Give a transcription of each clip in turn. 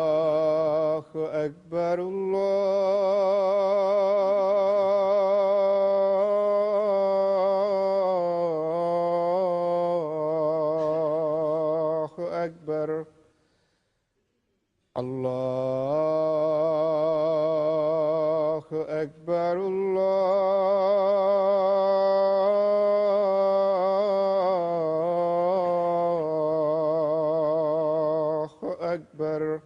الله أكبر الله أكبر الله أكبر الله أكبر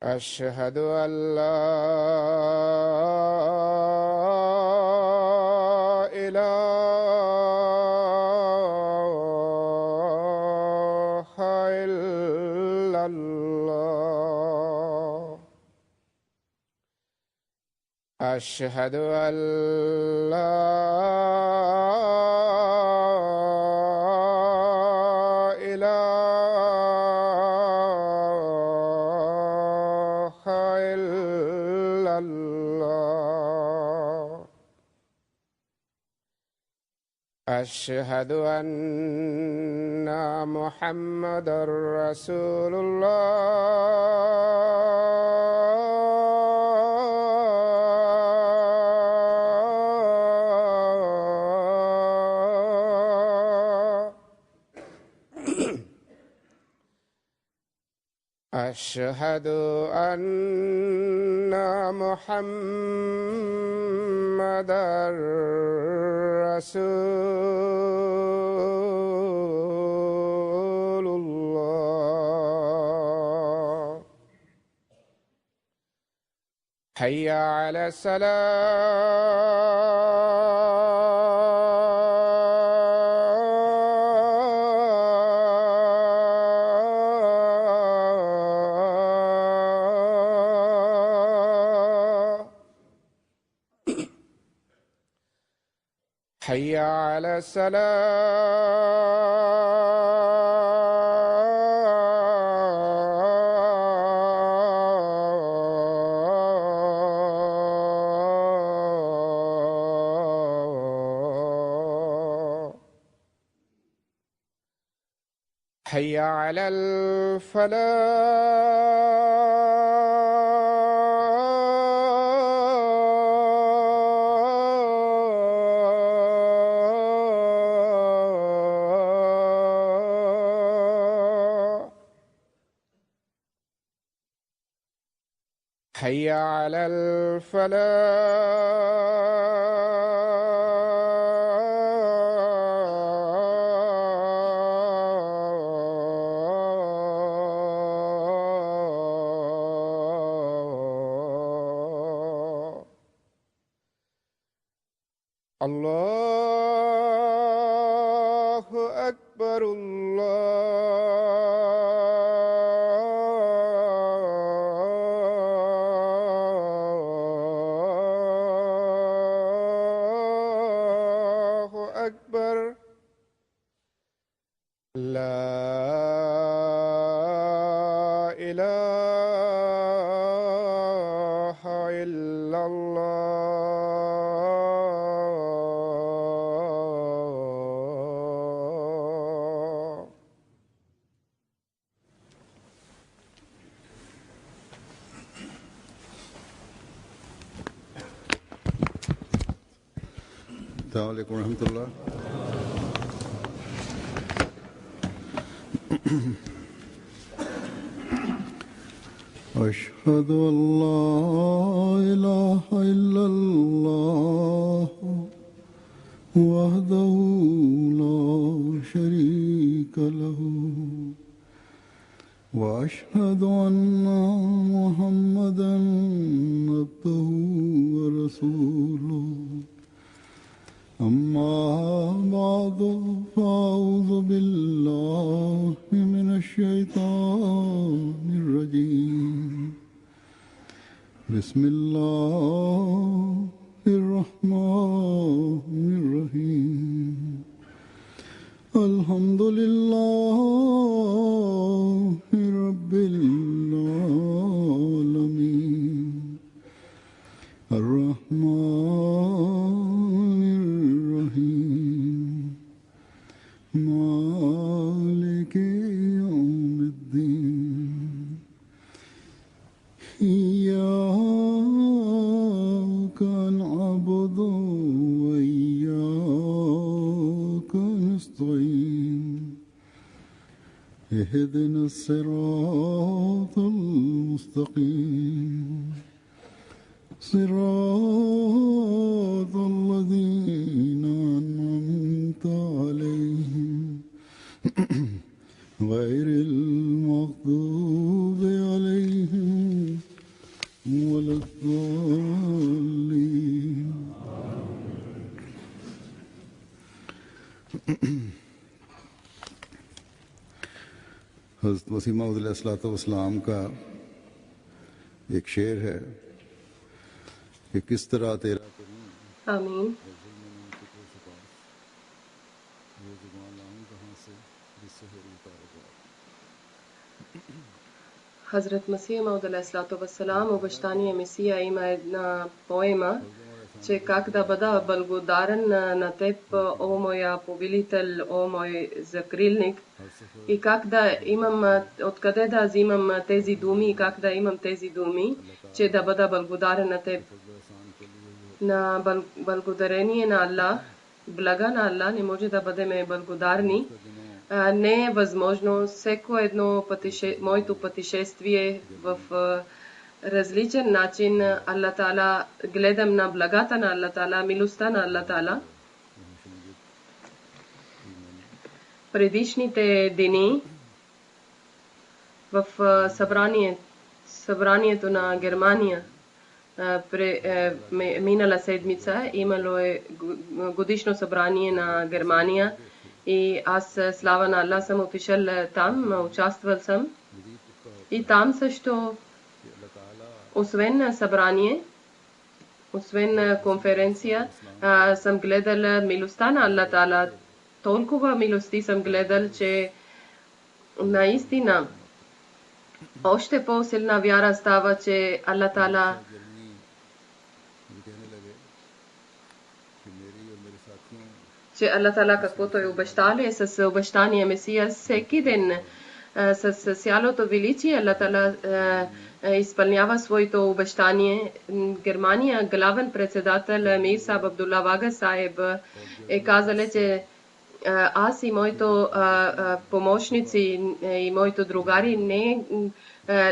أشهد أن لا إله إلا الله أشهد أن لا إله إلا الله أشهد أن محمدًا رسول الله أشهد أن محمدًا رسول الله حي على الصلاة حي على الصلاة حي على الفلاح حي على الفلاح الله أكبر الله أكبر لا إله إلا الله السلام عليكم ورحمة الله. أشهد أن لا إله إلا الله وحده لا شريك له وأشهد أن محمدًا عبده ورسوله أما بعد فأعوذ بالله من الشيطان الرجيم بسم الله الرحمن الرحيم الحمد لله رب العالمين الرحمن الرحيم مالك اهدنا الصراط المستقيم صراط الذين أنعمت عليهم غير المغضوب عليهم ولا الضالين. حضرت مسیح موعود علیہ الصلوۃ والسلام کا ایک شعر ہے کہ کس طرح تیرا آمین. Hazrat Masih Maud alaihissalatu wassalam obещание Месия има една поема, че как да бъда благодарен на теб, о моя повелител, о мой закрилник, и как да имам, откъде да взимам тези думи, и как да имам тези думи, че да бъда благодарен на теб. На благодарение на Аллах, блага на Аллах, не може да бъдем благодарни. Не е възможно всеко едно моето пътешествие в различен начин. Аллах Таала, гледам на благата на Аллах Таала, милостта на Аллах Таала. Предишните дни в събранието на Германия минала седмица имало е годишно събрание на Германия. И аз, слава на Аллах, съм отишъл там, участвал съм. И там също, освен събрание, освен конференция, съм гледал милостта на Аллах Таала. Толкова милости съм гледал, че наистина още по-силна вяра става, че Аллах Таала каквото е обещали с обещание Месия всеки ден, с цялото величие Аллах Таала изпълнява своето обещание. Германия, главен председател Мир Сахиб Абдулла Вага Сахиб е казал, че аз и моето помощници и моето другари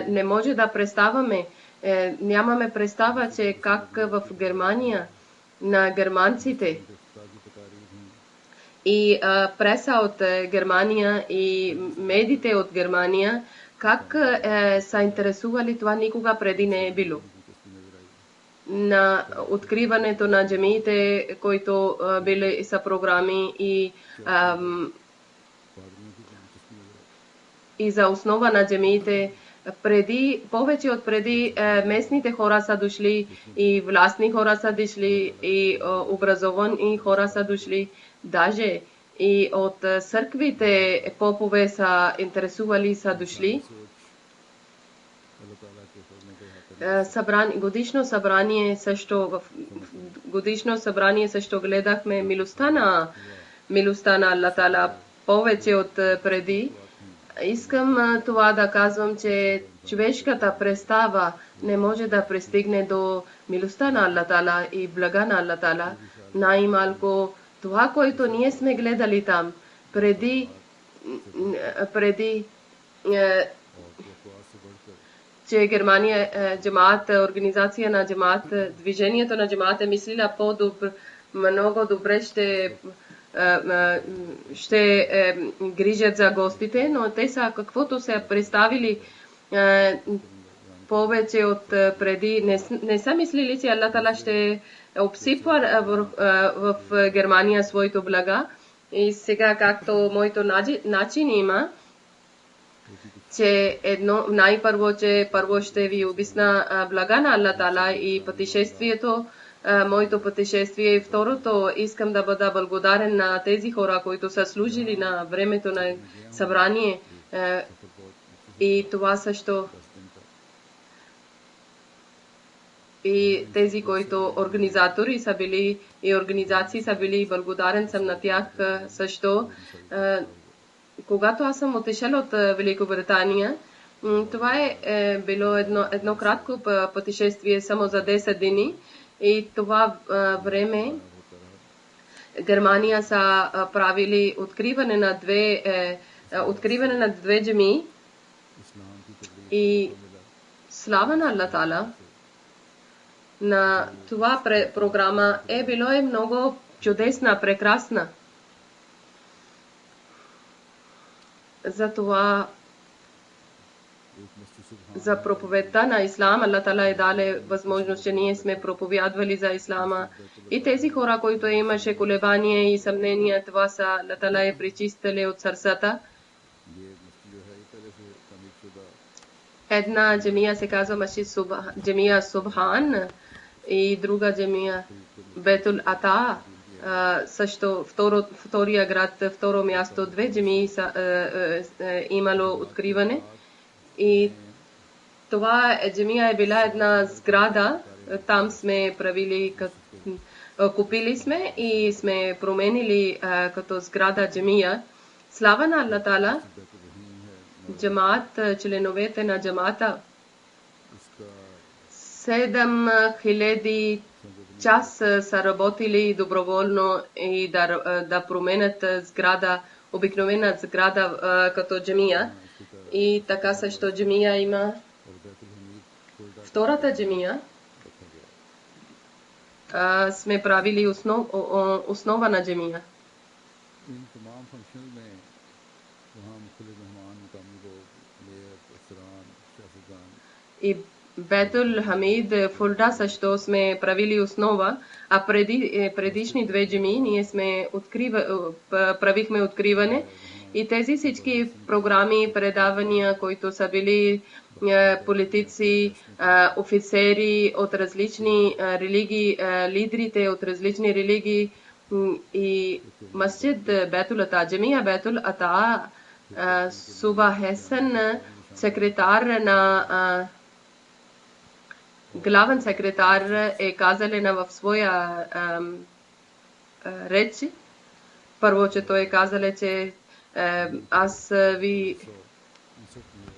не може да представяме, нямаме представа, че как в Германия на германците и преса от Германия и медиите от Германия, как са интересували, това никога преди не е било. На откриването на джамиите, които били са програми и за основа на джамиите, повече от преди местните хора са дошли и властни хора са дошли и образовани хора са дошли. Даже и от църквите попове са интересували, са дошли. Годишно събрание също гледахме милостта на Аллах Таала повече от преди. Искам това да казвам, че човешката представа не може да пристигне до милостта на Аллах Таала и блага на Аллах Таала. Най-малко това, което ние сме гледали там преди че Германия, джамаат, организация на джамаат, движението на джамаат е мислила много добре ще грижат за гостите, но те са каквото се представили повече от преди. Не са мислили, че Аллах Таала ще обсипва в Германия своето блага. И сега, както моето начин има, че първо ще ви обясна блага на Аллах Таала и пътешествието, моето пътешествие, и второто, искам да бъда благодарен на тези хора, които са служили на времето на събрание, и това също, и тези, които организатори са били и организации са били, благодарен съм на тях също. Когато аз съм отишъл от Великобритания, това е било едно кратко пътешествие само за 10 дни, и това време Германия са правили откриване на две откриване на 2 джамии и слава на Аллах Таала. На това програма е било много чудесна, прекрасна. Затова за проповедта на Ислам Аллах Таала е даде възможност, че ние сме проповядвали за Ислама. И тези хора, които имаше колебания и съмнения, това са Аллах Таала е пречистили от сърцата. Една джамия се казва джамия Субхан и друга джамия Бетул Ата. Също втория град, второ място, 2 джамии имало откриване. И това джамия е била една сграда. Там сме правили, купили сме и сме променили като сграда джамия. Слава на Аллах Таала. Джамаат, членовете на джамаата 7000 часа са работили доброволно и да променят сграда, обикновена сграда като джамия. И така също джамия има втората джамия. Сме правили основа на джамия. И Бетул Хамид, Фулда също сме правили основа, а предишни 2 джамии ние сме правихме откриване. И тези всички програми, предавания, които са били политици, офицери от различни религии, лидерите от различни религии и масджид Бетул Ата, джамия Бетул Ата, Суба Хесен, секретар на главен секретар е казали в своя реч. Първо, че той е казал, че аз ви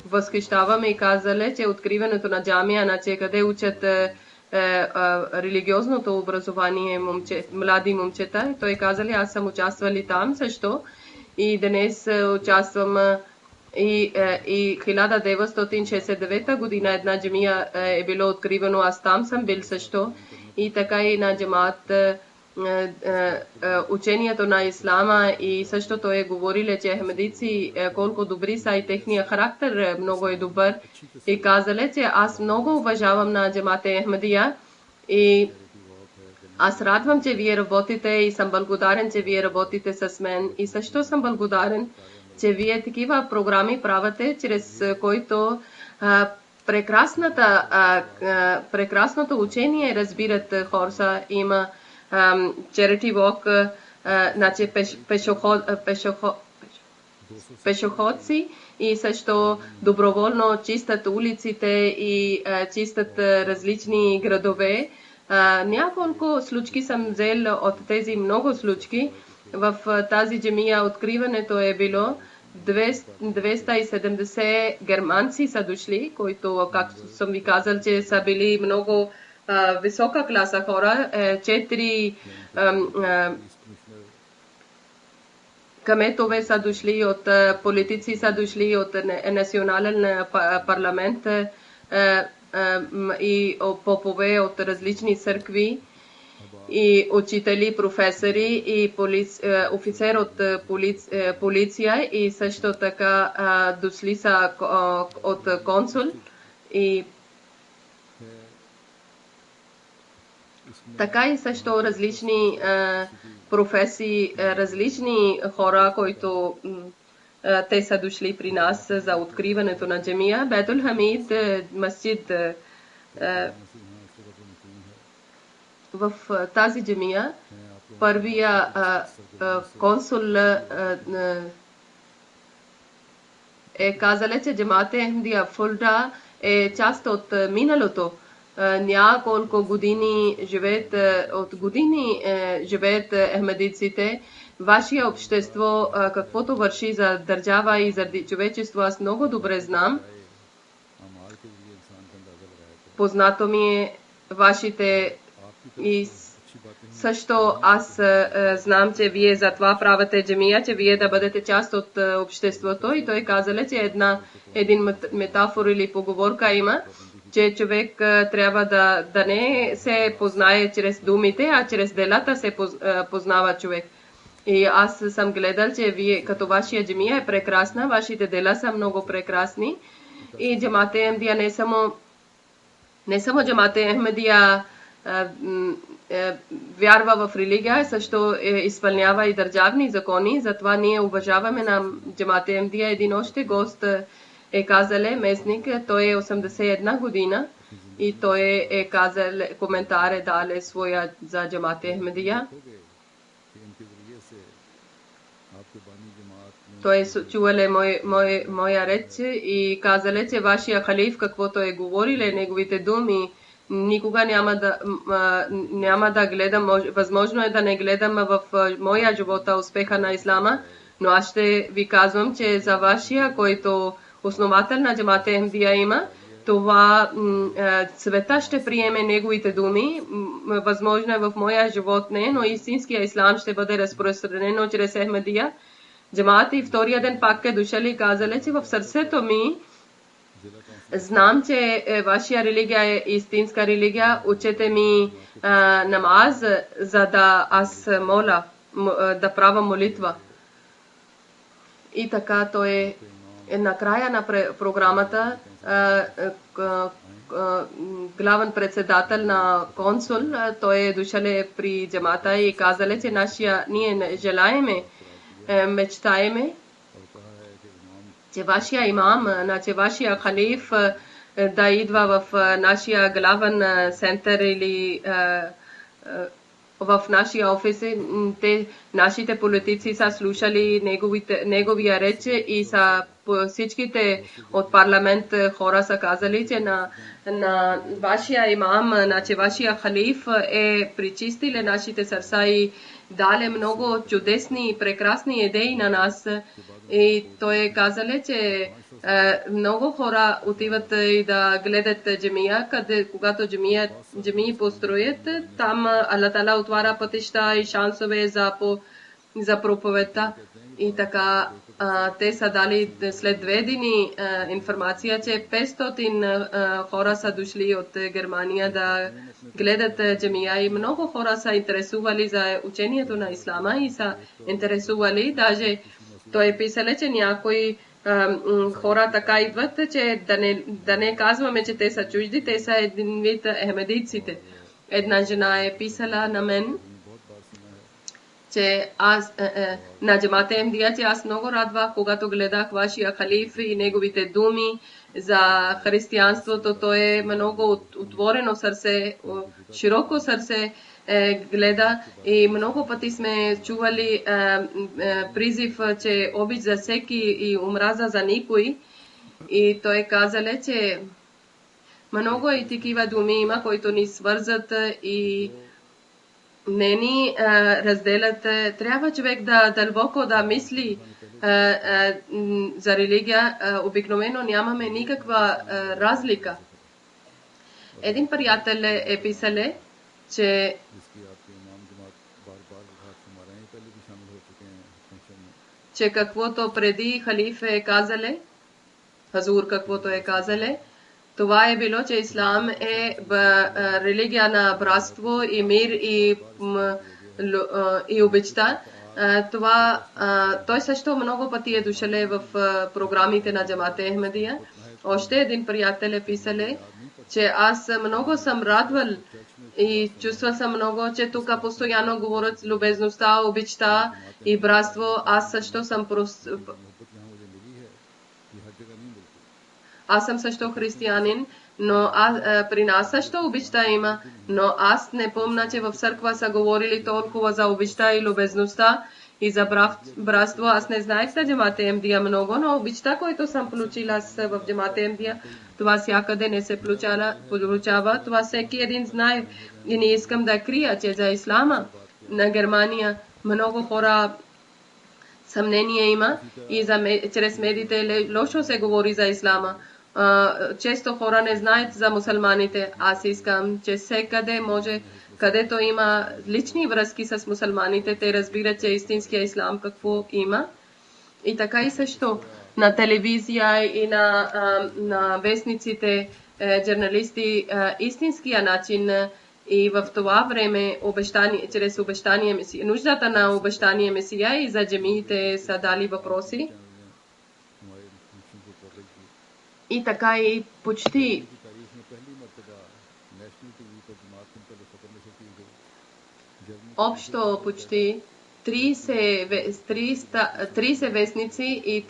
възхищавам и казали, че откриването на джамия, че къде учат религиозното образование млади момчета. Той казали, аз съм участвали там също и днес участвам и 1969 година една джамия е било откривано, аз там съм бил също. И така и на джамаат учението на Ислама и също той е говорил, че ахмедици колко добри са и техния характер много е добър. И казали, че аз много уважавам на джамаат Ахмедия и аз радвам, че вие работите и съм благодарен, че вие работите с мен. И също съм благодарен, че вие такива програми правите, чрез които прекрасното учение разбират хората. Има charity walk, значи пешеходци и също доброволно чистят улиците и чистят различни градове. Няколко случки съм взел от тези много случки. В тази джамия откриването е било 270 германци са дошли, които, както съм ви казал, че са били много висока класа хора. 4 кметове са дошли, от политици са дошли, от национален парламент и попове от различни църкви и учители, професори и офицер от полиция и също така дошли са от консул и така и също различни професии, различни хора, които те са дошли при нас за откриването на джамия. Бетул Хамид, масджид в тази джамия, първия консул е казал, че джамаат Ахмедия Фулда е част от миналото. Няколко години живеят ахмедиците. Вашия общество, каквото върши за държава и заради човечество, аз много добре знам. Познато ми е вашите и също аз знам, че вие затова правите джамия, че вие да бъдете част от обществото. И той каза, че един метафор или поговорка има, че човек трябва да не се познае чрез думите, а чрез делата се познава човек. И аз съм гледал, че вие, като вашия джамия е прекрасна, вашите дела са много прекрасни. И джамате Ахмедия не само джамате Ахмедия вярва в религия, също изпълнява и държавни закони. Затова ние уважаваме на джамате Ахмедия. Един още гост е казал, местник, той е 81 година и той е казал, коментар е дал своя за джамате Ахмедия. Той чувал моя реч и казал, че вашия халиф, каквото е говорил, неговите думи, никога няма да гледам, възможно е да не гледам в моя живота успеха на ислама, но аз ще ви казвам, че за вашия, който основател на джамате Ахмедия има, това света ще приеме неговите думи. Възможно е в моя живот не, но истинския ислам ще бъде разпространено чрез Ахмедия. Джамаат и втория ден пак е дошъл и казали, че в сърцето ми знам, че вашия религия е истинска религия. Учете ми намаз, за да аз моля, да правя молитва. И така той е накрая на програмата главен председател на консул. Той е дошъл при джамата и казали, че ние желаеме, мечтаеме, че вашия имам, че вашия халиф да идва в нашия главен център или в нашия офис. Нашите политици са слушали неговия реч и са всичките от парламент хора са казали, че на вашия имам, че вашия халиф е причистил нашите сърца и дали много чудесни и прекрасни идеи на нас. И той е казал, че много хора отиват и да гледат джамия, когато джамии построят, там Аллах Таала отваря пътища и шансове за проповедта. И така те са дали след 2 дни информация, че 500 хора са дошли от Германия да гледат джамия и много хора са интересували за учението на ислама и са интересували. Даже той е писал, че някои хора така идват, че да не казваме, че те са чужди, те са един вид ахмедийците. Една жена е писала на мен, че аз на джамате Ахмедия, че аз много радвах, когато гледах вашия халиф и неговите думи за християнството. Той е много отворено сърце, широко сърце гледа и много пъти сме чували призив, че обич за всеки и омраза за никой. И той казал, че много и такива думи има, които ни свързат и не ни разделят. Трябва човек да дълбоко да мисли за религия. Обикновено нямаме никаква разлика. Един приятел е писал, че каквото преди халиф е казале, Хазур каквото е казале, това е било, че ислам е религия на братство и мир и обичта. Той също много пъти е дошъл в програмите на джамате Ахмедия. Още един приятел е писал, че аз много съм радвал и чувствал съм много, че тук постоянно говорят любезността, обичта и братство. Аз също съм аз съм също християнин, но при нас също обичта има, но аз не помня, че в църква са говорили толкова за обичта и любезността и за братство. Аз не знаех за джамате Ахмедия много, но обичта, който съм получила в джамате Ахмедия, това всякъде не се получава. Това всеки един знае и не искам да крия, че за ислама на Германия много хора съмнение има и чрез медиите лошо се говори за ислама. Често хора не знаят за мусулманите. Аз искам, че всекъде може където има лични връзки с мусулманите, те разбират, че истинския ислам какво има. И така и също на телевизия и на вестниците, журналисти, истинския начин и в това време чрез обещание Месия, нуждата на обещание Месия и за джамиите са дали въпроси. И така и почти общо почти 30 вестници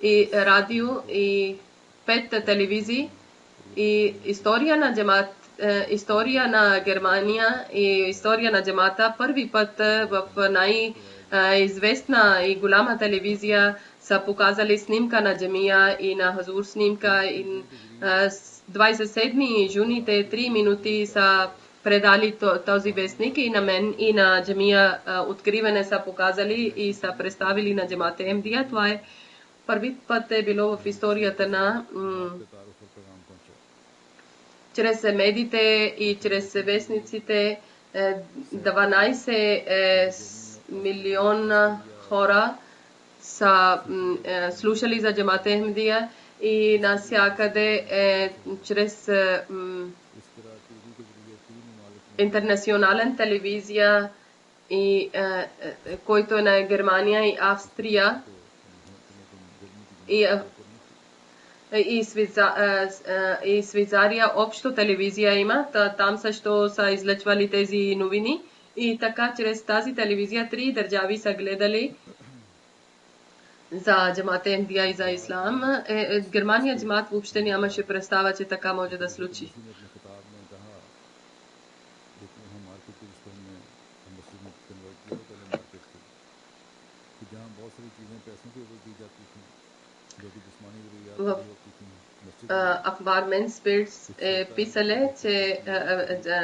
и радио и 5 телевизии и история на джамат, история на Германия и история на джамата първи път в най-известна и голяма телевизия са показали снимка на джамия и на Хазур снимка и 27 юни те 3 минути са предали този вестник и на мен и на джамия откриване са показали и са представили на джамата Ахмадия. Това е първи път е било в историята на чрез медиите и чрез вестниците 12 милиона хора са слушали за джамата Ахмадия и навсякъде чрез интернационален телевизия и който е на Германия и Австрия и Швейцария общо телевизия има. Там също са излъчвали тези новини и така чрез тази телевизия 3 държави са гледали за джамата Ахмадия и за ислам. Германия джамат въобще нямаше представа, че така може да случи. В Ахбар Менспирс е писале, че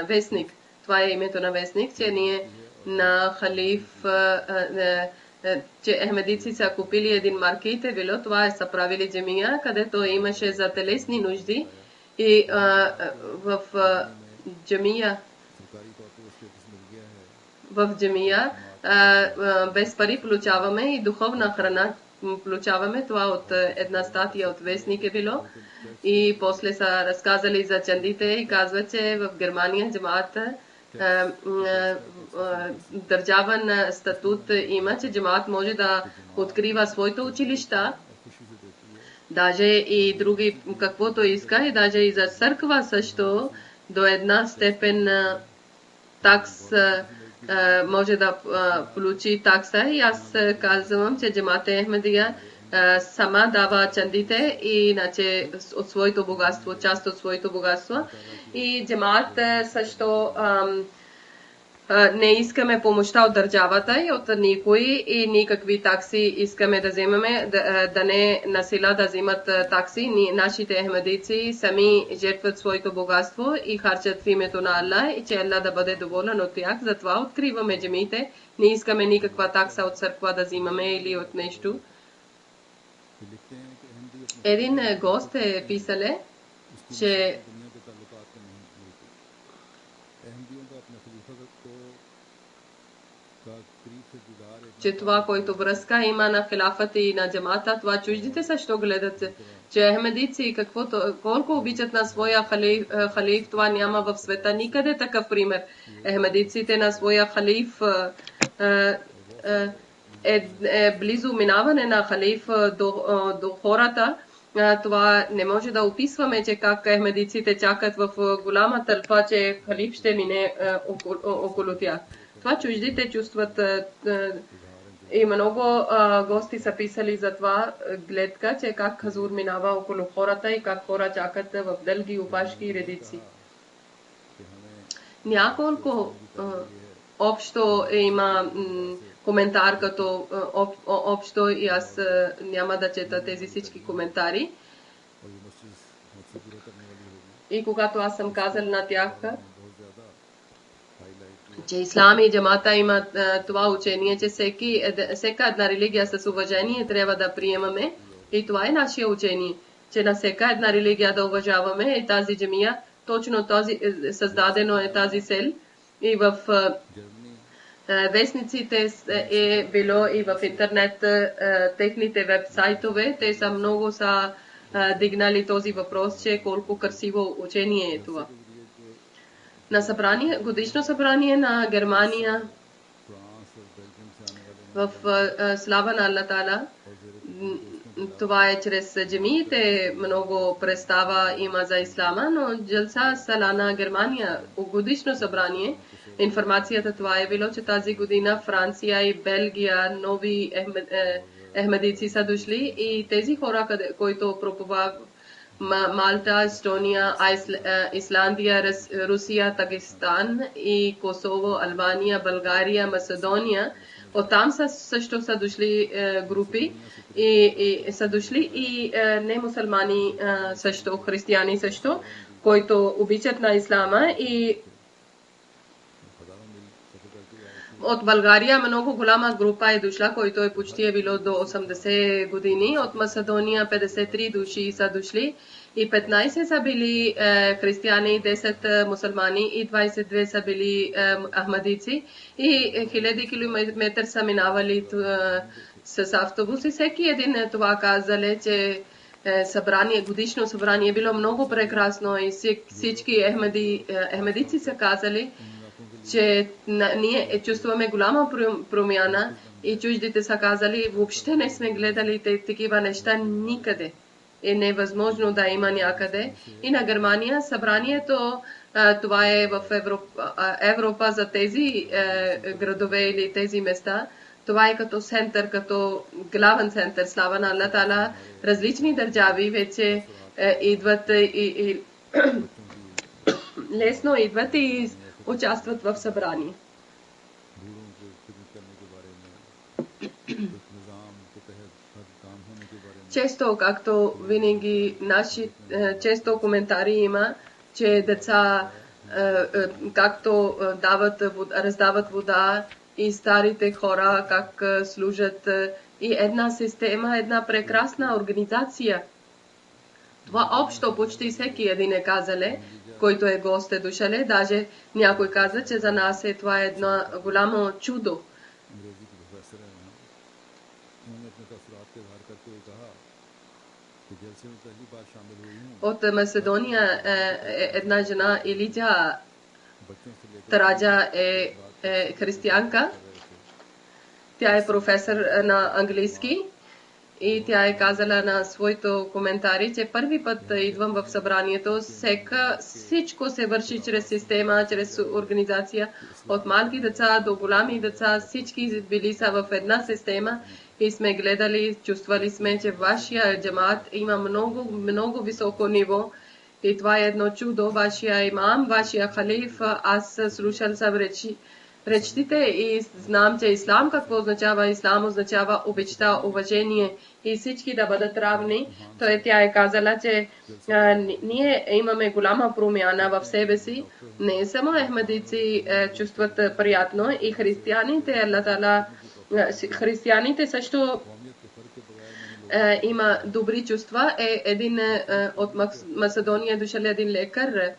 вестник, това е името на вестник, че ние на халиф, че ахмедици са купили един маркет, е било, това е са правили джамия, където имаше за телесни нужди и в джамия без пари получаваме и духовна храна получаваме. Това от една статия от вестник е било. И после са разказали за чандите и казват, че в Германия джамаата държавен статут има, че джамаат може да открива своите училища, даже и други каквото иска, и даже и за църква също до една степен такс може да получи такса. И аз казвам, че джамата Ахмадия сама дава чандите и иначе от своето богатство, част от своето богатство. И джамаат също не искаме помощта от държавата и от никой и никакви такси искаме да вземаме, да не насила да вземат такси. Нашите ахмадици сами жертват своето богатство и харчат в името на Аллах и че Аллах да бъде доволен от тях. Затова откриваме джамиите. Не искаме никаква такса от църква да взимаме или от нещо. Един гост е писале, че това, който връзка има на хилафата и на джамата, това чуждите също гледат, че ахмедици колко обичат на своя халиф, това няма в света никъде такъв пример. Ахмедиците на своя халиф близо минаване на халиф до хората. Това не може да описваме, че как ахмедиците чакат в голяма тълпа, че халиф ще мине около тях. Това чуждите чувстват. И много гости са писали за това гледка, че как Хазур минава около хората и как хора чакат в дълги опашки редици. Няколко общо има коментар като общо и аз няма да чета тези всички коментари. И когато аз съм казал на тях, че ислам и джамата имат това учение, че всяка една религия с уважение трябва да приемаме. И това е наше учение, че на всяка една религия да уважаваме. И тази джамия, точно създадено е тази сел и в вестниците е било и в интернет техните вебсайтове. Те са много са дигнали този въпрос, че колко красиво учение е това. На събрание, годишно събрание на Германия в слава на Аллах Таала. Това е чрез джамиите, много представа има за ислама, но Джалса Салана Германия, годишно събрание, информацията това е било, че тази година Франция и Белгия, нови ахмедици са дошли и тези хора, които проповядват Малта, Естония, Исландия, Русия, Тагистан и Косово, Албания, България, Македония, оттам също са дошли групи и са дошли и не мусулмани също, християни също, които обичат на ислама и от България много голяма група е дошла, който е почти било до 80 години. От Македония 53 души са дошли и 15 са били християни, 10 мусулмани и 22 са били ахмадици и 1000 километра са минавали с автобус и всеки един това казали, че годишно събрание е било много прекрасно и всички ахмадици са казали, че ние чувстваме голяма промяна и чуждите са казали, въобще не сме гледали такива неща никъде. Е невъзможно да има някъде. И на Германия събранието, това е в Европа за тези градове или тези места. Това е като център, като главен център, слава на Аллах Таала. Различни държави вече идват и лесно идват и участват в събрание. Често, както винаги, често коментари има, че деца както раздават вода и старите хора как служат и една система, една прекрасна организация. Това общо почти всеки един е казале, който е гост е дошъл, даже някой каза, че за нас това е едно голямо чудо. От Македония една жена Илиджа Тараджа е християнка. Тя е професор на английски и тя е казала на своето коментари, че първи път идвам в събранието, всичко се върши чрез система, чрез организация, от малки деца до голями деца, всички били са в една система и сме гледали, чувствали сме, че вашия джамат има много, много високо ниво и това е едно чудо. Вашия имам, вашия халиф, аз слушал съм речите и знам, че ислам какво означава. Ислам означава обичта, уважение и всички да бъдат равни. Тя е казала, че ние имаме голяма промяна в себе си. Не само ахмадици чувстват приятно и християните, Аллах Таала, християните също има добри чувства. Един от Македония дошъл един лекар.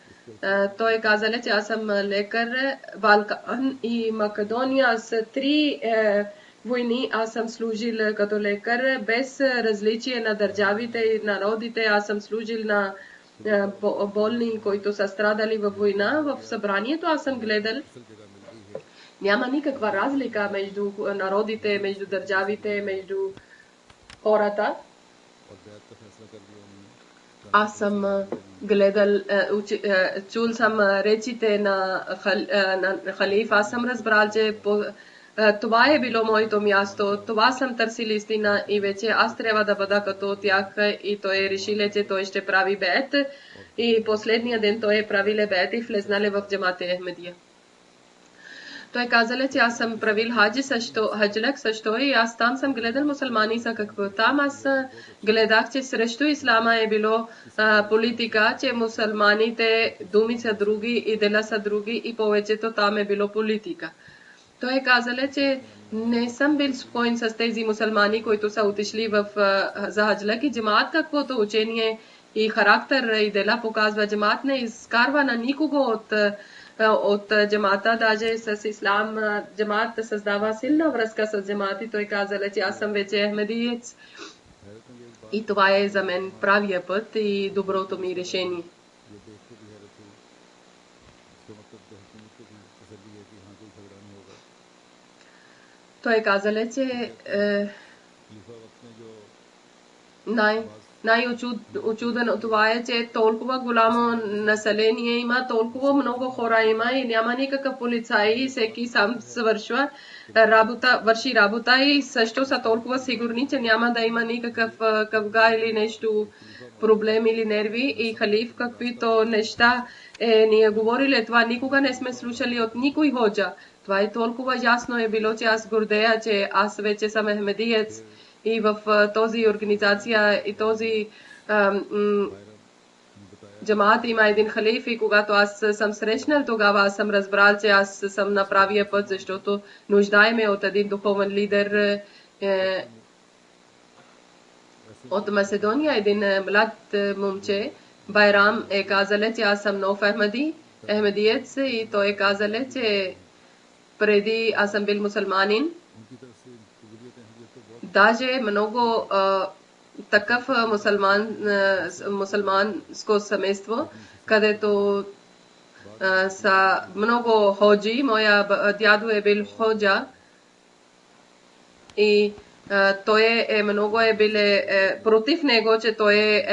Той каза, че аз съм лекар, Балкан и Македония с 3 войни. Аз съм служил като лекар, без различие на държавите и народите. Аз съм служил на болни, които са страдали във война. В събранието аз съм гледал. Няма никаква разлика между народите, между държавите, между хората. Аз съм гледал, чул съм речите на халиф, аз съм разбрал, че това е било моето място, това съм търсил истина и вече аз трябва да бъда като тях и той решил, че той ще прави беет и последния ден той е правил беет и влезнали в джамат-е Ахмедия. Той казал, че аз съм правил хаджлък също и аз там съм гледал мусулмани са какво. Там аз гледах, че срещу ислама е било политика, че мусулманите думи са други и дела са други и повечето там е било политика. Той казал, че не съм бил спокоен с тези мусулмани, които са отишли за хаджлък и джамаат каквото учение и характер и дела показва. Джамат не изкарва на никого от джамата, даже с ислам. Джамат създава силна връзка с джамат и той каза, че аз съм вече ахмедиец и това е за мен правия път и доброто ми решение. Той каза, че най-очудено това е, че толкова голямо население има, толкова много хора има и няма никакъв полицай, всеки сам върши работа и също са толкова сигурни, че няма да има никакъв къвга или нещо, проблем или нерви. И халиф, каквито неща ни е говорили, това никога не сме слушали от никой ходжа. Това е толкова ясно е било, че аз гордея, че аз вече съм ахмедиец и в този организация и този джамаат има един халиф и когато аз съм срещнал, тогава аз съм разбрал, че аз съм на правия път, защото нуждаеме от един духовен лидер от Македония. Един млад момче, Байрам, е казал, че аз съм нов ахмедиец и той е казал, че преди аз съм бил мусулманин. Даже много такъв мусулманско семейство, където са много ходжи. Моя дядо е бил ходжа и той много е бил против него, че той е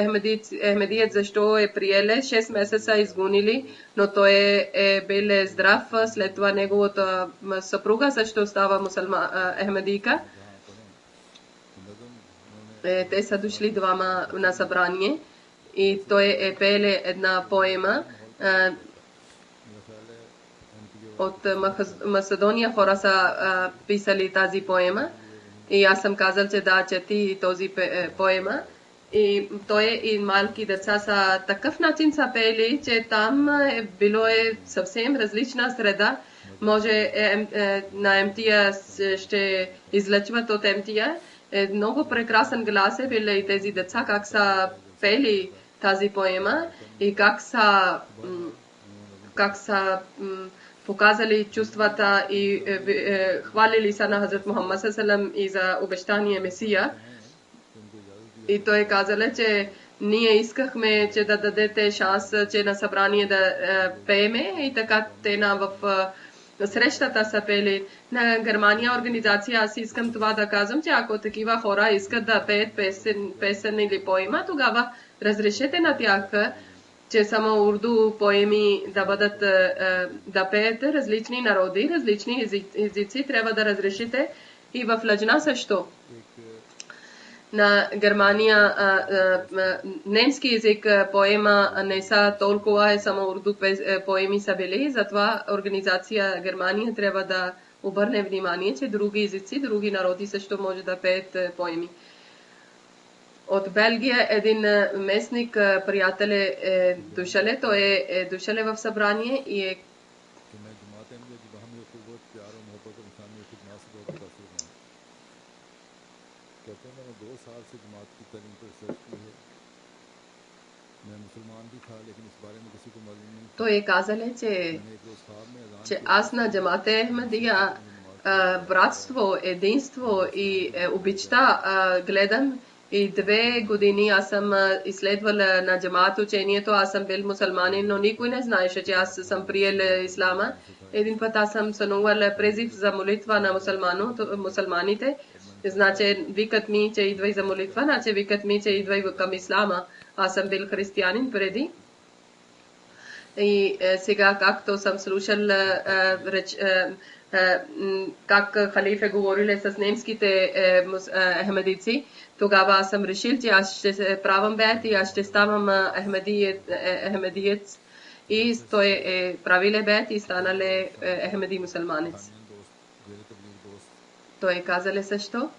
ахмедиец, защо е приеле. 6 месеца изгонили, но той е бил здрав. След това неговата съпруга също става ахмедийка. Те са дошли двама на събрание и той е пеле една поема от Македония. Хора са писали тази поема и аз съм казал, че да, чети този поема. И той и малки деца са такъв начин са пели, че там било съвсем различна среда. Може на МТА ще излъчват от МТА. Много прекрасен глас е бил и тези деца, как са пели тази поема и как са показали чувствата и хвалили са на Хазрат Мухаммад салам и за обещания Месия. И той казал, че ние искахме, че да дадете шанс, че на събрание да пееме и така те в срещата са пели. На Германия организация, аз искам това да казвам, че ако такива хора искат да пеят песен или поема, тогава разрешете на тях, че само урду поеми да бъдат да пеят различни народи, различни езици, трябва да разрешите и в Лъджна също. На Германия немски език поема не са толкова, само урду поеми са били, затова организация Германия трябва да обърне внимание, че други езици, други народи също може да пеят поеми. От Белгия един местник, приятел е дошъл, той е дошъл в събрание и е той е казал, че аз на джамате Ахмедия братство, единство и обичта гледам. И 2 години аз съм изследвала на джамат учението, аз съм бил мусулманин, но никой не знаеше, че аз съм приел ислама. Един път аз съм сънувала призив за молитва на мусулманите. Значи викат ми, че идвай за молитва, значи викат ми, че идвай към ислама. Аз съм бил християнин преди. И сега, както съм слушал как халиф е говорил с немските ахмедици, тогава аз съм решил, че аз ще правам беят и аз ще ставам ахмедиец. И той е правил беят и станал ахмеди мусулманец. Той казал също.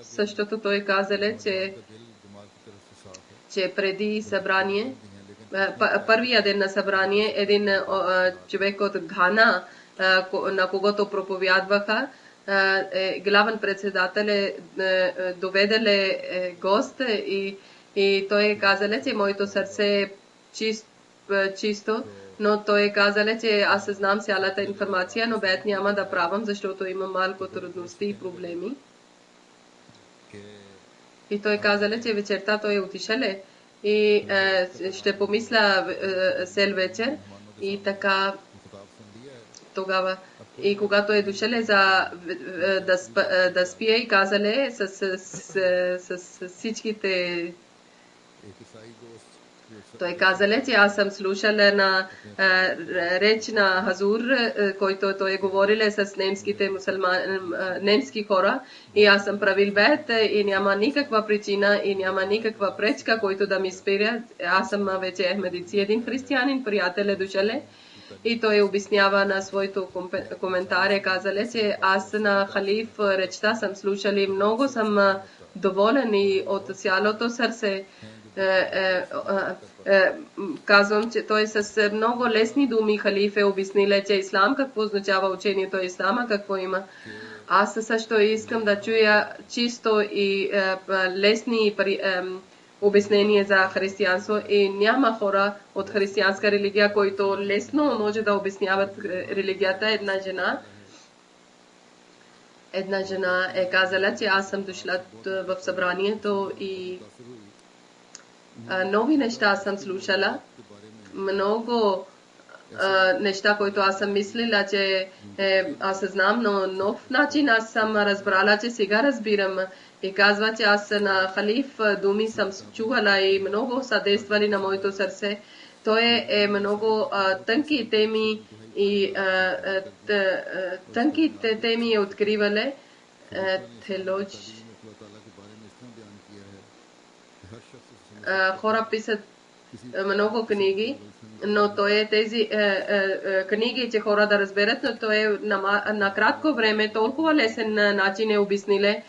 Същото той казал, че преди събрание, първия ден на събрание, един човек от Гана, на когото проповядваха, главен председател доведеле гост и той е казал, че моето сърце е чисто, но той е казал, че аз знам цялата информация, но бед няма да правам, защото има малко трудности и проблеми. И той казал, че вечерта той е отишъл и ще помисля цел вечер и така тогава. И когато е дошъл за да спие и казале с всичките, той казале, че аз съм слушал на реч на Хазур, който той говорил с немските немски хора и аз съм правил бед и няма никаква причина и няма никаква пречка, който да ми спиря. Аз съм вече ахмедици, един християнин, приятел е дошъл и той обяснява на своето коментаре, казале, че аз на халиф речта съм слушал и много съм доволен и от цялото сърце. Казвам, че той с много лесни думи халиф е обяснил, че ислам какво означава учението ислама, какво има. Аз също искам да чуя чисто и лесни обяснения за християнство и няма хора от християнска религия, които лесно може да обясняват религията. Една жена е казала, че аз съм дошла в събранието и нови неща съм слушала. Много неща, които аз съм мислила, че аз знам, но нов начин аз съм разбрала, че сега разбирам. И казва, че аз на халиф думи съм чувала и много са действали на моето сърце. Той е много тънки теми и тънките теми е откривале. Хора писат много книги, но той е тези книги, че хора да разберат, но той е на кратко време толкова лесен начин е обясниле,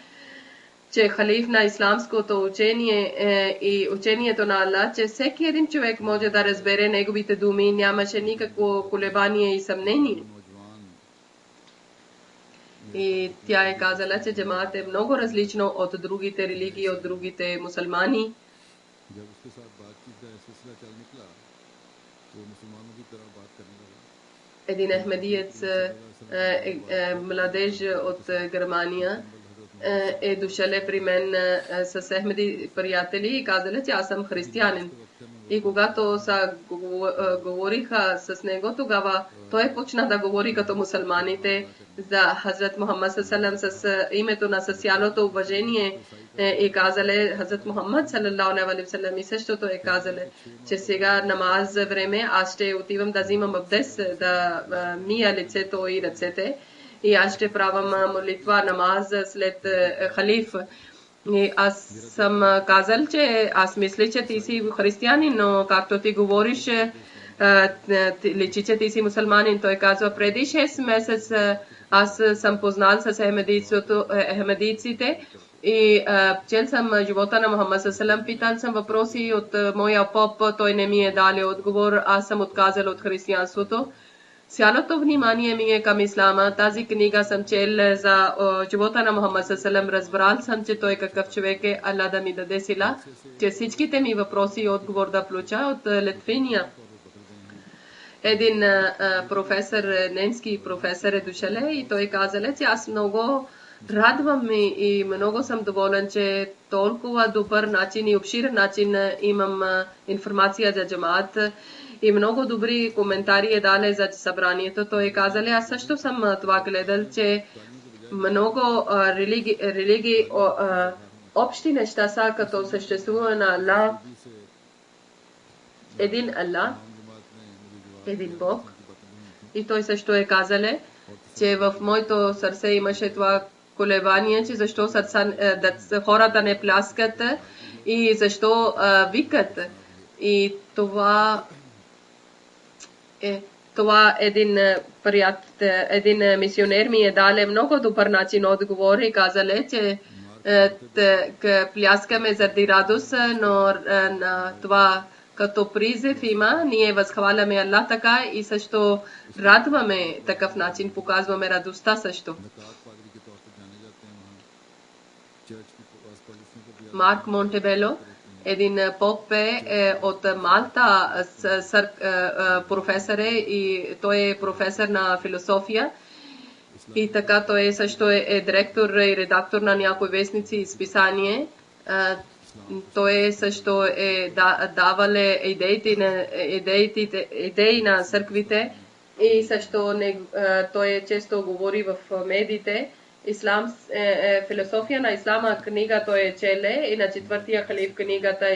че халиф на исламското учение и учението на Аллах, че всеки един човек може да разбере неговите думи, нямаше никакво колебание и съмнение. И тя е казала, че джамаат е много различно от другите религии, от другите мусулмани. Един ахмедиец, младеж от Германия, е дошъл при мен с ахмеди приятели и казали, че аз съм християнин. И когато говориха с него, тогава той почна да говори като мусулманите за Хазрат Мухаммад салалам с името на цялото уважение и казали Хазрат Мухаммад салалаху алейхи ва саллям и същото е казали, че сега намаз време аз ще отивам да взимам абдес, да мия лицето и ръцете и аз ще правам молитва намаз след халиф. И аз съм казал, че аз мисля, че ти си християнин, но както ти говориш, личи, че ти си мусулманин. Той казва, преди 6 месеца аз съм познал с ахмедийците и чел съм живота на Мухаммад салалам, питал съм въпроси от моя поп, той не ми е дали отговор, аз съм отказал от християнството. Цялото внимание ми е към ислама. Тази книга съм чел за живота на Мухаммад салалам. Разбрал съм, че той какъв човек е. Аллах да ми даде сила, че всичките ми въпроси и отговор да получа от Литвиния. Един професор, немски професор е дошъл и той казал, че аз много радвам и много съм доволен, че толкова добър начин и обширен начин имам информация за джамаат. И много добри коментари е дали за събранието. Той е казал, аз също съм това гледал, че много религии, общи неща са като съществува на Аллах, един Аллах, един Бог. И той също е казал, че в моето сърце имаше това колебание, че защо хората не пляскат и защо викат. И това един мисионер ми е дал много добър начин отговор и казале, че пляскаме заради радост, но на това като призив има, ние възхваляме Аллах така и също радваме такъв начин, показваме радостта също. Марк Монтебело, един поп от Малта, професор и той е професор на философия. И така той също е директор и редактор на някои вестници и списание. Той също е давал идеи на църквите и също той често говори в медиите. Философия на ислама книга той е челе и на четвъртия халиф книгата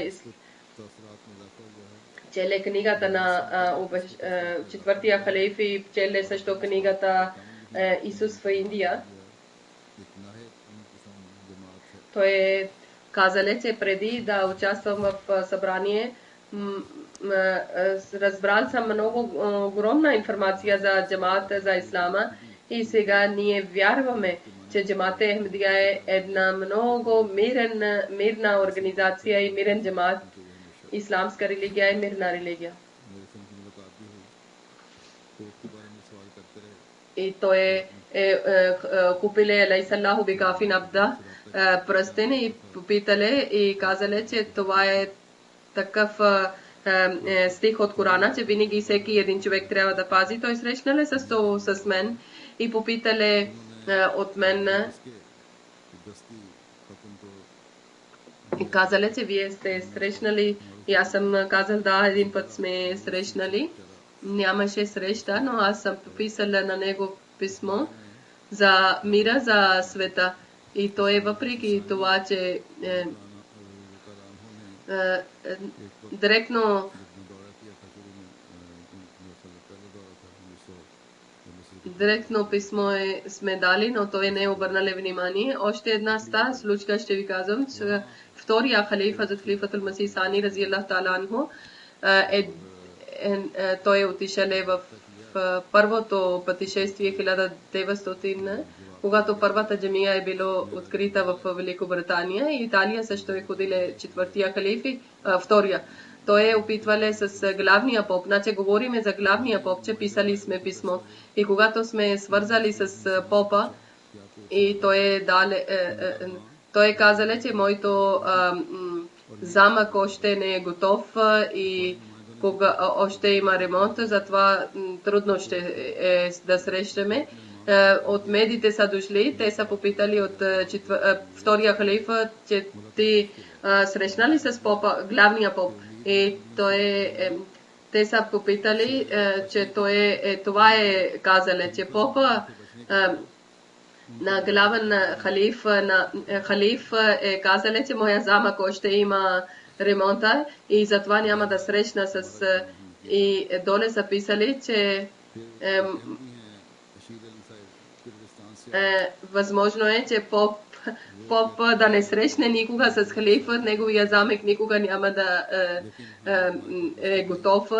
челе книгата на четвъртия халиф и челе също книгата Исус в Индия. Той казале, че преди да участвам в събрание, разбрал съм много огромна информация за джамаата, за ислама и сега ние вярваме, че джамаат Ахмадия е една много мирна организация и мирен джамаат. Исламска религия е мирна религия. И той купиле алейхиссалаху бикафин абда пръстен и попитале и казале, че това е такъв стих от Корана, че винаги всеки един човек трябва да пази. Той срещнале с мен и попитале от мен и казале, че вие сте срещнали и аз съм казал да, един път сме срещнали. Нямаше среща, но аз съм писала на него писмо за мира, за света. И той въпреки това, че директно писмо сме дали, но той не е обърнал внимание. Още една случка ще ви казвам, че втория халиф, Хазрат Халифатул Масих Сани, рази Аллах Таала анху, той отишъл в първото пътешествие 1900, когато първата джамия е било открита в Великобритания и Италия също е ходиле четвъртия халиф и втория. Той е опитвале с главния поп. Значи говориме за главния поп, че писали сме писмо. И когато сме свързали с попа и той казале, че моето замък още не е готов и още има ремонт, затова трудно ще е да срещаме. От медите са дошли, те са попитали от втория халифа, че ти срещнали с попа, главния поп. И те са попитали, че това е казале, че попа на главен халиф е казале, че моя замък още има ремонта и затова няма да срещна с... И доле са писали, че възможно е, че поп да не срещне никога с халифа, неговия замък никога няма да е готов.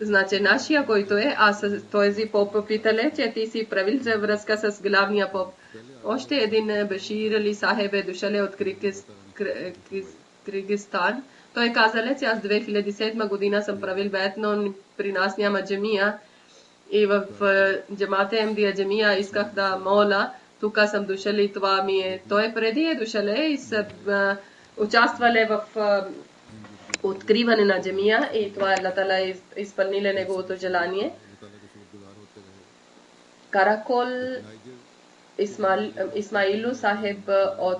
Значи нашия, който е, аз този поп питале, че ти си правил за връзка с главния поп. Още един Башир Али Сахеб е дошъл от Киргизстан. Той казале, че аз 2007 година съм правил бед, но при нас няма джамия. И в джамаат Ахмадия джамия исках да моля. Тук съм дошъл и това ми е. Той преди е дошъл и са участвали в откриване на джамия и това Аллах Таала изпълнили неговото желание. Каракол Исмаилу Сахеб от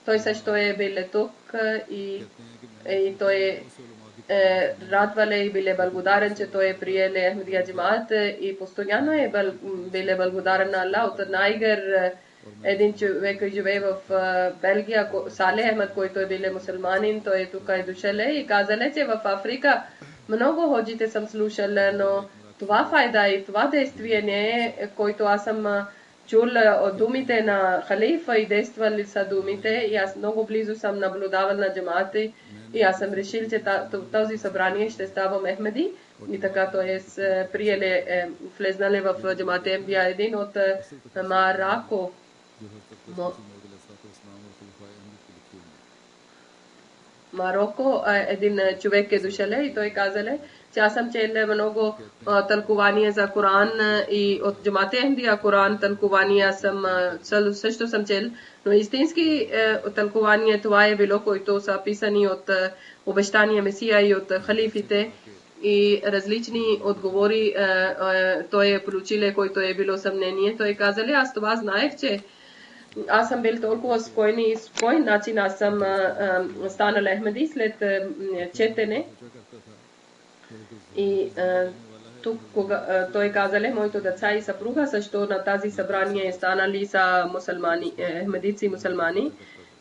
той също е бил тук и той радвале и биле благодарен, че той е приеле Ахмадия джамаат и постоянно е биле благодарен на Аллах. От Найгер един човек живее в Белгия, Сале Ахмад, който е биле мусулманин, той е тук е дошъл и казале, че в Африка много ходжите съм слушал, но това файда и това действие не е, който аз съм чул от думите на халифа и действали са думите и аз много близо съм наблюдавал на джамаата и аз съм решил, че този събрание ще става Ахмади и така той е приеле, влезнали в джамаата Ахмадия един от Марако. Марокко един човек е дошъл и той казал, че аз съм чел много тълкувания за Коран и от Джамате Ахмадия Коран тълкувания също съм чел, но истински тълкувания това е било, които са писани от обещания Месия и от халифите и различни отговори той е получил, който е било съмнение. Той казал, аз това знаех, че аз съм бил толкова спокоен начин, аз съм станал Ахмади след четене. И тук той казал, моето деца и съпруга също на тази събрание станали са мусулмани, ахмадици мусулмани.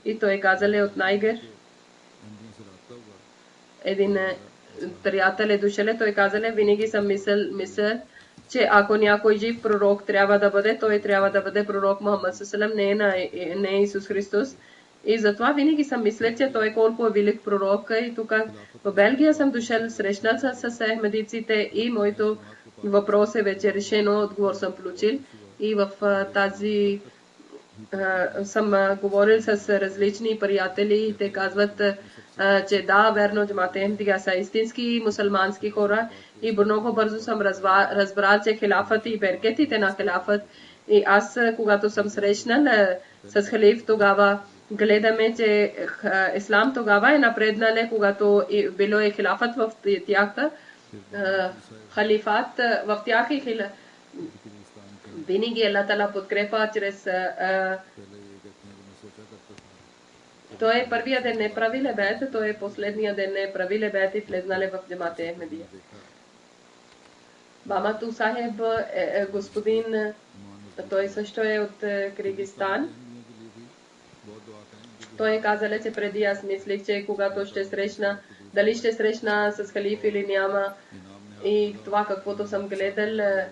И той казал от Найгер, един приятел е дошъл, той казал, винаги съм мисъл, че ако някой жив пророк трябва да бъде, той трябва да бъде пророк Мухаммад салам, не е Исус Христос. И затова винаги съм мисля, че той колко е велик пророк. И тук в Белгия съм дошъл, срещнал с ахмадиците и моето въпрос е вече решено, отговор съм получил. И в тази съм говорил с различни приятели и те казват, че да, верно, Джамате Ахмадия са истински мусулмански хора и много бързо съм разбрал, че хилафът и беркетите на хилафът. И аз, когато съм срещнал с халиф, тогава гледаме, че ислам тогава е напреднал, когато било е хилафът в тях, халифат в тях и винаги Аллах Таала подкрепа чрез той е първия ден не правиле бед, той е последния ден не правиле бед и влезнале в Джамате Ахмадия. Бамату Сахеб господин, той също е от Киргизстан. Той казал, че преди аз мислих, че когато ще срещна, дали ще срещна с халиф или няма. И това каквото съм гледал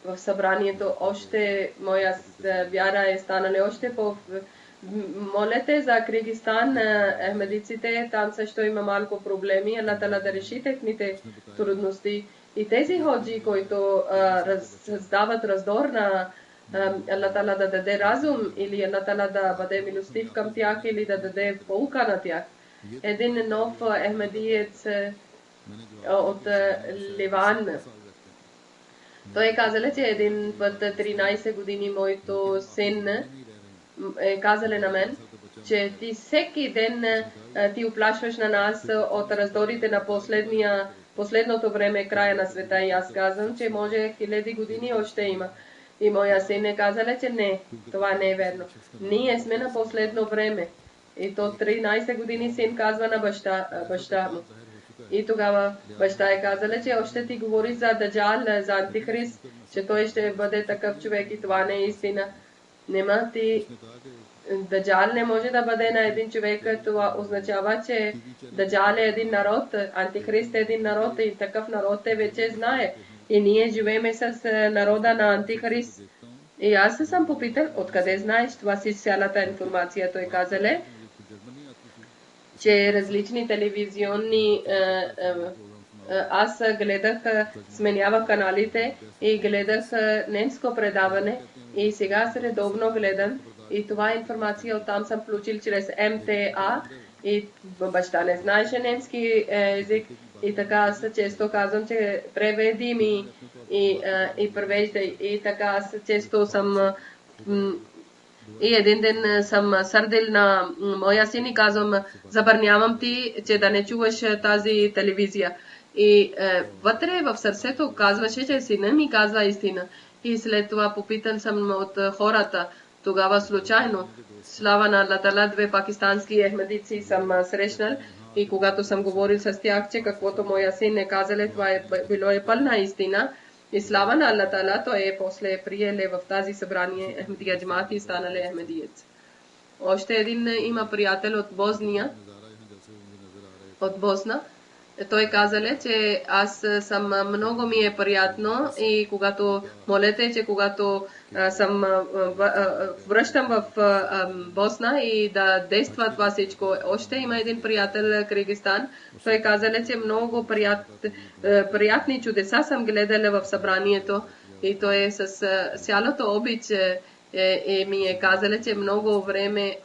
в събранието, още моя вяра е станала още по... Молете за Киргизстан, ахмадиците, там също има малко проблеми, Аллах Таала да реши техните трудности. И тези ходжи, които създават раздор на Аллах Таала да даде разум или Аллах Таала да бъде милостив към тях или да даде полука на тях. Един нов ахмадиец от Ливан. Той казал, че един път 13 години моето син е казал на мен, че ти всеки ден ти оплашваш на нас от раздорите на последното време, края на света. И аз казвам, че може 1000 години още има. И моя син е казал, че не, това не е верно. Ние сме на последно време. И то 13 години син казва на баща му. И тогава баща е казал, че още ти говори за Даджал, за Антихрист, че той ще бъде такъв човек и това не е истина. Нема ти... Даджал не може да бъде на един човек, това означава, че Даджал е един народ, Антихрист е един народ и такъв народ те вече знае. И ние живееме с народа на Антихрист. И аз съм попитал, откъде знаеш това си цялата информация. Той казале, че различни телевизионни аз гледах, сменявах каналите и гледах немско предаване и сега се редовно гледам и това информация оттам съм получил чрез МТА и баща не знаеше немски език и така аз често казвам, че преведи ми и превеждай и така аз често съм и един ден съм сърдил на моя син и казвам, забранявам ти, че да не чуваш тази телевизия. И вътре в сърцето казваше, че сина ми казва истина. И след това попитан съм от хората, тогава случайно. Слава на Аллах Таала, 2 пакистански ахмадици съм срещнал и когато съм говорил с тях, че каквото моя син е казал, това е било пълна истина. И слава на Аллах Таала, той е после приеле в тази събрание Ахмадия Джамат и станали ахмадиец. Още един има приятел от Босния, от Босна. Той казале, че аз съм много ми е приятно и когато молете, че когато съм връщам в Босна и да действа това всичко. Още има един приятел Киргизстан. Той казале, че много приятни чудеса съм гледала в събранието и той е с цялото обич ми е казала, че много време,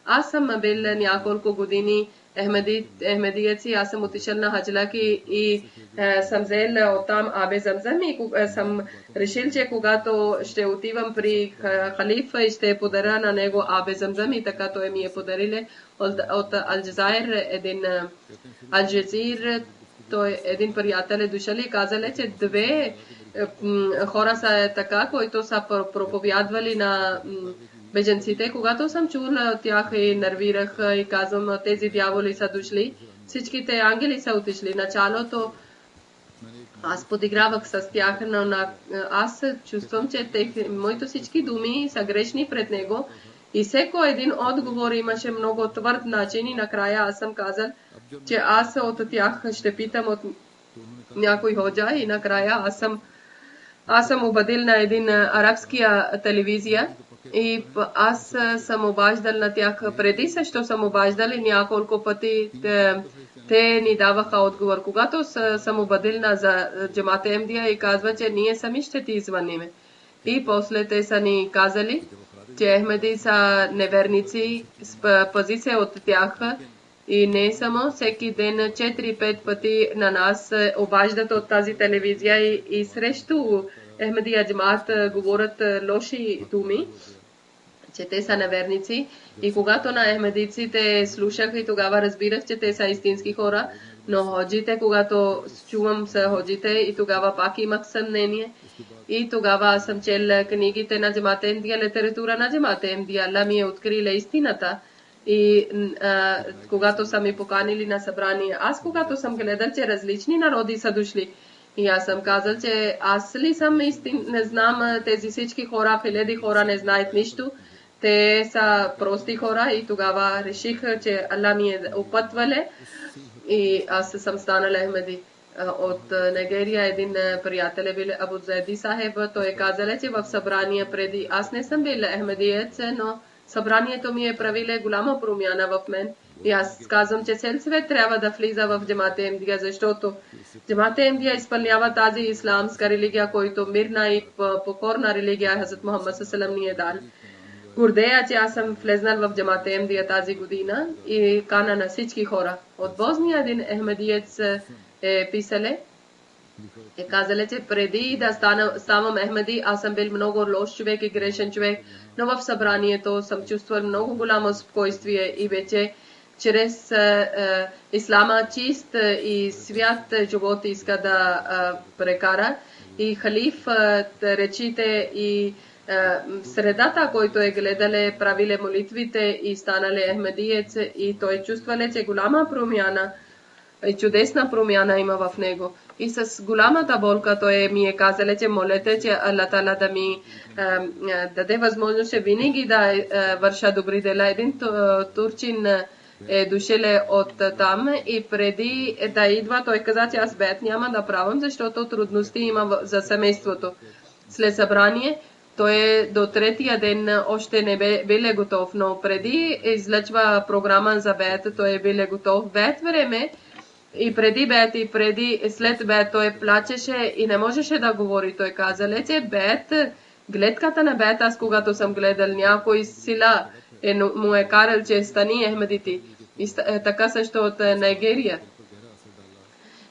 аз съм бил няколко години Ахмедиеци, аз съм отишъл на хаджлаки и съм взел оттам Абе Замзам и съм решил, че когато ще отивам при халифа и ще подаря на него Абе Замзам и така той ми е подарили от Алджазайр Алджазир, той един приятел е дошъл и казал, че две хора са така, които са проповядвали на беженците. Когато съм чула от тях и нервирах и казвам, тези дяволи са дошли, всичките ангели са отишли. Началото аз подигравах с тях, но аз чувствам, че моите всички думи са грешни пред него и всеко един отговор имаше много твърд начин и накрая аз съм казал, че аз от тях ще питам от някой ходжа и накрая аз съм обадил на един арабския телевизия и аз съм обаждал на тях преди също съм обаждал и няколко пъти те ни даваха отговор. Когато съм обадил на Джамат Ахмадия и казва, че ние сами ще ти звъниме. И после те са ни казали, че Ахмеди са неверници, пази се от тях и не само всеки ден 4-5 пъти на нас обаждат от тази телевизия и срещу Ахмедия Джамат говорят лоши думи, че те са неверници. И когато на ахмедиците слушах и тогава разбирах, че те са истински хора, но ходжите, когато чувам са ходжите и тогава пак имах съмнение. И тогава съм чел книгите на Джамат Ахмадия, литература на Джамат Ахмадия. Алла ми е открила истината. И когато са ми поканили на събрание, аз когато съм гледал, че различни народи са дошли, и аз съм казал, че аз ли съм не знам тези всички хора, хиляди хора не знаят нищо. Те са прости хора и тогава реших, че Алла ми е опътвале и аз съм станал Ахмеди. От Нигерия един приятел е бил Абу Зайди Сахеб. Той е казал, че в събрание преди аз не съм бил ахмедиец, но събранието ми е правиле голяма промяна в мен. И аз казвам, че цел свет трябва да влиза в Джамат Ахмадия, защото Джамат Ахмадия изпълнява тази исламска религия, който мирна и покорна религия Хазрат Мухаммад салам ни е дал. Гордея, че аз съм влезнал в Джамат Ахмадия тази година и кана на всички хора. От Босния един ахмедиец е писале, е казале, че преди да ставам Ахмеди, аз съм бил много лош човек и грешен човек, но в събранието съм чувствал много голямо спокойствие и вече чрез ислама чист и свят живот иска да прекара. И халиф речите и средата, който е гледале, правиле молитвите и станале ахмедиец и той чувствале, че голяма промяна и чудесна промяна има в него. И с голямата болка той ми е казале, че молете, че Аллах Тала да ми даде възможност винаги да върша добри дела. Един турчин е дошел от там и преди да идва, той каза, че аз бед няма да правам, защото трудности има за семейството. След събрание, той до третия ден още не бил готов, но преди излъчва програма за бед, той бил готов. Бед време и преди бед и преди след бед той плачеше и не можеше да говори. Той каза, че бед, гледката на бед, аз когато съм гледал някой сила, му е карал, че стани ахмедити. И така също от Нигерия.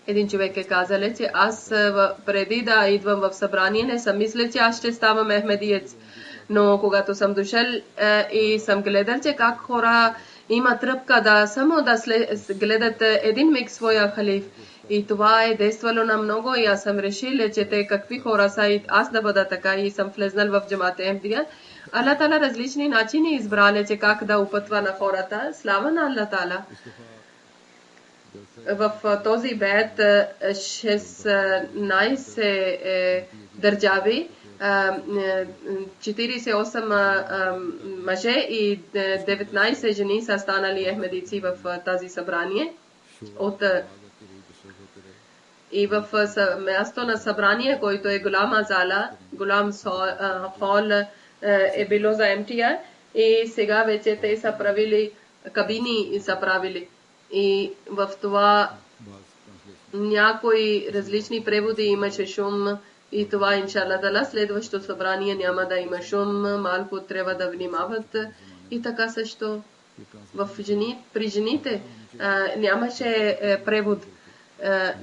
Един човек е казал, че аз преди да идвам в събрание не съм мисля, че аз ще ставам ахмедиец. Но когато съм дошъл и съм гледал, че как хора има тръпка да само да гледат един миг своя халиф. И това е действало на много и аз съм решил, че те какви хора са и аз да бъда така и съм влезнал в Джамат Ахмадия. Аллах Тала различни начини избрали, че как да опътва на хората. Слава на Аллах Тала. В този бед 16 държави, 48 мъже и 19 жени са станали ахмедици в тази събрание. И в място на събрание, който е голяма зала, голям хол е било за МТА и сега вече те са правили кабини са правили. И в това някои различни преводи имаше шум И това, иншалла тала, следващото събрание няма да има шум, малко трябва да внимават. И така също при жените нямаше превод,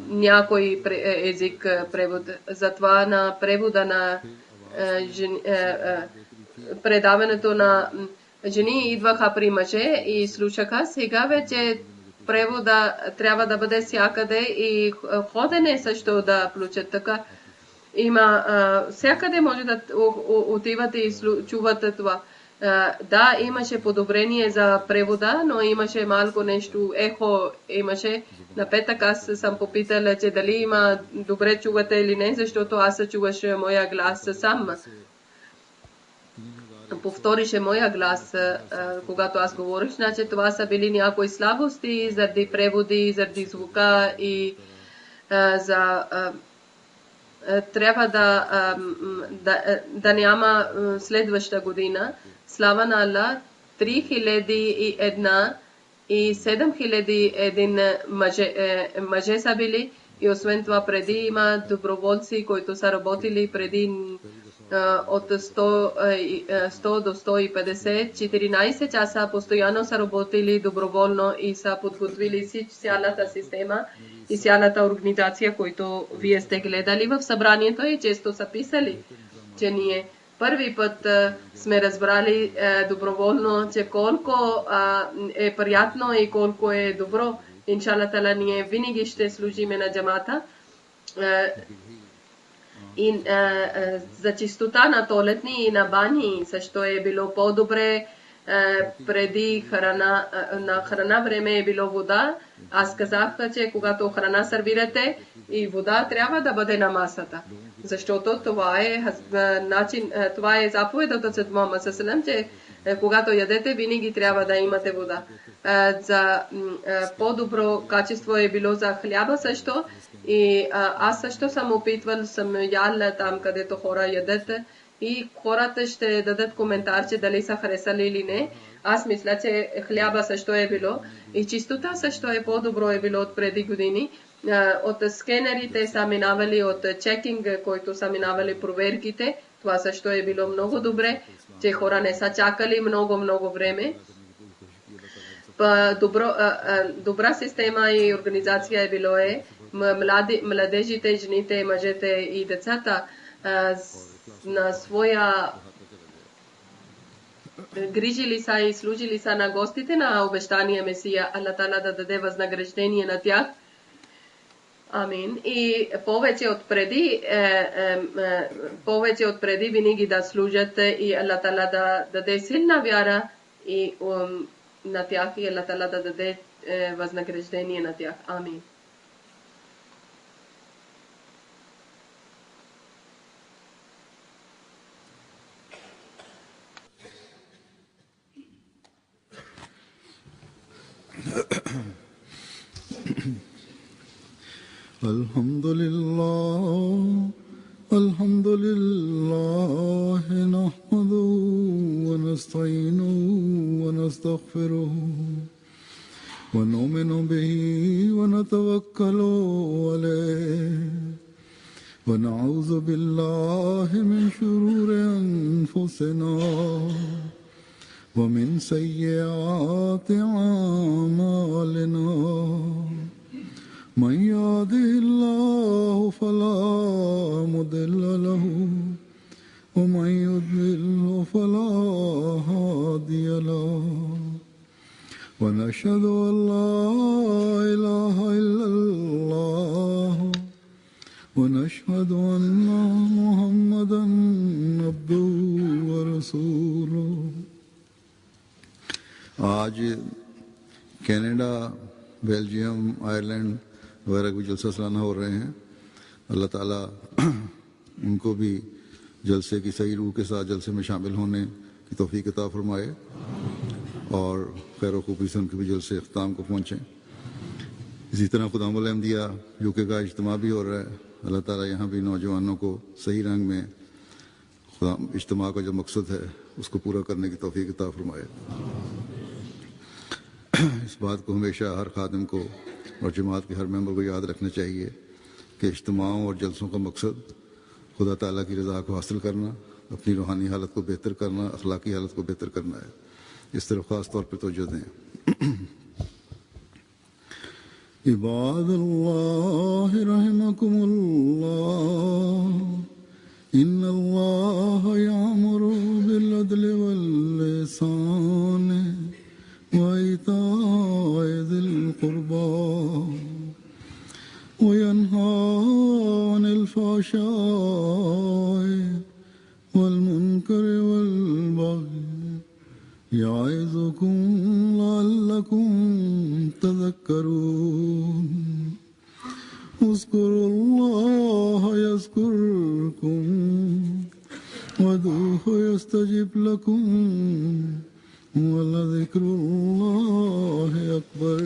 някой език превод. Затова на превода на предаването на жени идваха при мъже и слушаха. Сега вече превода трябва да бъде всякъде и ходене също да включат така. Има всякъде може да отивате и чувате това. Да, имаше подобрение за превода, но имаше малко нещо, ехо имаше. На петък аз съм попитала, че дали има добре чувате или не, защото аз чуваше моя глас сам. Повторише моя глас, когато аз говорих, значи това са били някои слабости заради преводи, заради звука и трябва да няма следваща година. Слава на Аллах, 3001 и 7001 мъже са били и освен това преди има доброволци, които са работили преди от 100 до 150, 14 часа постоянно са работили доброволно и са подготвили цялата система и цялата организация, която вие сте гледали в събранието и често са писали, че ние първи път сме разбрали доброволно, че колко е приятно и колко е добро. Иншалла тала, ние винаги ще служиме на джамата. И за чистота на туалетни и на бани също е било по-добре. Преди на храна време е било вода. Аз казах, че когато храна сервирате и вода трябва да бъде на масата. Защото това е начин, това е заповедът от Мухаммад саллаллаху алейхи ва саллям, че когато ядете винаги трябва да имате вода. За по-добро качество е било за хляба също. И аз също съм опитвал, съм ял там, където хора ядат и хората ще дадат коментар, че дали са харесали или не. Аз мисля, че хляба също е било и чистота също е по-добро е било от преди години. От скенерите са минавали, от чекинг, който са минавали проверките. Това също е било много добре, че хора не са чакали много време. Добра система и организация е било младежите, жените, мъжете и децата на своя грижили са и служили са на гостите на обещания Месия, Аллах Таала да даде възнаграждение на тях. Амин. И повече от преди винаги да служат и Аллах Таала да даде силна вяра и на тях и Аллах Таала да даде възнаграждение на тях. Амин. الحمد لله نحمده ونستعينه ونستغفره ونؤمن به ونتوكل عليه ونعوذ بالله من شرور أنفسنا ومن سيئات أعمالنا من يهده الله فلا مضل له ومن يضلل فلا هادي له ونشهد أن لا إله إلا الله ونشهد أن محمدا عبده ورسوله. आज Canada, Belgium, Ireland वगैरह भी जलसा सालाना हो रहे हैं। अल्लाह ताला उनको भी जलसे की सही रूह के साथ जलसे में शामिल होने की तौफीक अता फरमाए और खैर खूबी से उनके भी जलसे अख्ताम को पहुँचें। इसी तरह खुदामुल अहमदिया यूके का इज्तिमा भी हो रहा है। अल्लाह ताला यहाँ भी नौजवानों को सही रंग में इज्तिमा का जो मकसद है उसको पूरा करने की तौफीक अता फरमाए। इस बात को हमेशा हर खादिम को और जमात के हर मेंबर को याद रखना चाहिए कि इज्तिमाओं और जलसों का मकसद खुदा ताला की रज़ा को हासिल करना, अपनी रूहानी हालत को बेहतर करना, अखलाकी हालत को बेहतर करना है। इस तरफ ख़ास तौर पर तवज्जो दें। इबादल्लाह रहमकुमुल्लाह, इन्नल्लाह यअमुरु बिल अदलि वल इहसान व इताइ ज़िल क़ुर्बा व यन्हा अनिल फ़हशाइ वल मुनकरि वल बग़य यअज़ुकुम लअल्लकुम तज़क्करून। उज़्कुरुल्लाह यज़्कुरकुम वदूहु यस्तजिब लकुम वलज़िक्रुल्लाहि अकबर।